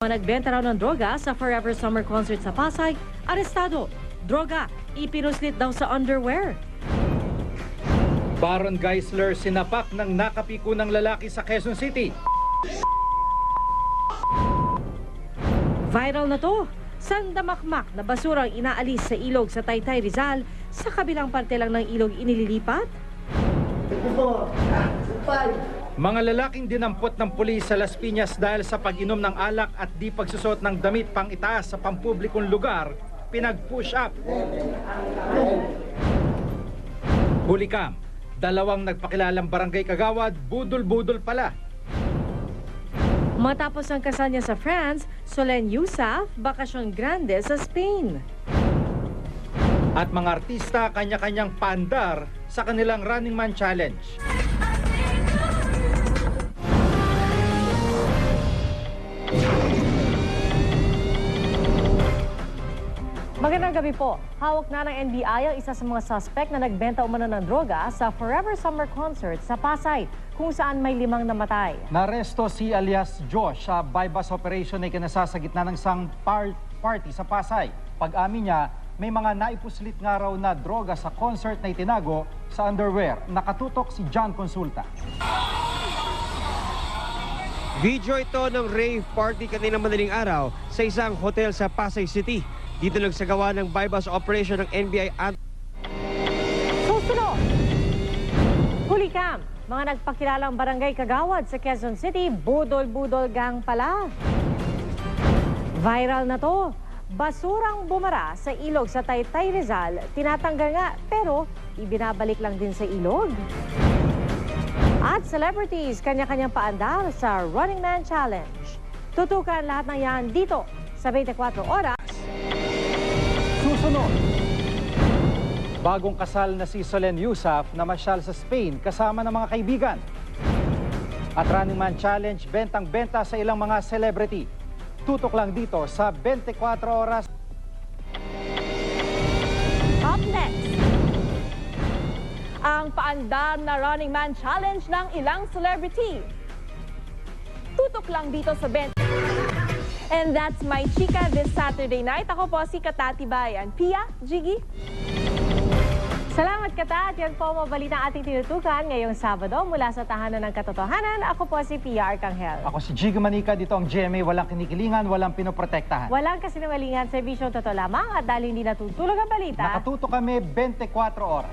Nagbenta raw ng droga sa Forever Summer Concert sa Pasay, arestado. Droga, ipinuslit daw sa underwear. Baron Geisler sinapak ng nakapiko ng lalaki sa Quezon City. Viral na to. Sandamakmak na basurang inaalis sa ilog sa Taytay, Rizal. Sa kabilang parte lang ng ilog inililipat. Mga lalaking dinampot ng pulis sa Las Piñas dahil sa pag-inom ng alak at di pagsusot ng damit pang itaas sa pampublikong lugar, pinag-push up. Huli kam, dalawang nagpakilalang barangay kagawad, budol-budol pala. Matapos ang kasal niya sa France, Solen Yusuf, bakasyon grande sa Spain. At mga artista kanya-kanyang paandar sa kanilang Running Man Challenge. Magandang gabi po. Hawak na ng NBI ang isa sa mga suspect na nagbenta umano ng droga sa Forever Summer Concert sa Pasay, kung saan may 5 namatay. Naresto si alias Josh sa bypass operation na ikinasasagitna ng isang party sa Pasay. Pag-amin niya, may mga naipuslit nga raw na droga sa concert na itinago sa underwear. Nakatutok si John Consulta. Video ito ng rave party kanina madaling araw sa isang hotel sa Pasay City. Dito nagsagawa ng bypass operation ng NBI. Susunod! Huli kam, mga nagpakilalang barangay kagawad sa Quezon City, budol-budol gang pala. Viral na to. Basurang bumara sa ilog sa Taytay, Rizal. Tinatanggal nga, pero ibinabalik lang din sa ilog. At celebrities, kanya-kanyang paandar sa Running Man Challenge. Tutukan lahat ng yan dito sa 24 oras. Susunod, bagong kasal na si Solen Yusuf namasyal sa Spain kasama ng mga kaibigan. At Running Man Challenge, bentang-benta sa ilang mga celebrity. Tutok lang dito sa 24 oras. Up next, ang paandar na Running Man Challenge ng ilang celebrity. Tutok lang dito sa 20. And that's my chika this Saturday night. Ako po si Katati Bayan. Pia, Jiggy. Salamat Katat. Yan po mabalita ang ating tinutukan ngayong Sabado mula sa Tahanan ng Katotohanan. Ako po si Pia Arcangel. Ako si Jiggy Manica, dito ang GMA, walang kinikilingan, walang pinoprotektahan. Walang kasinungalingan, serbisyong totoo lamang at dahil hindi natutulog ang balita. Nakatutok kami 24 oras.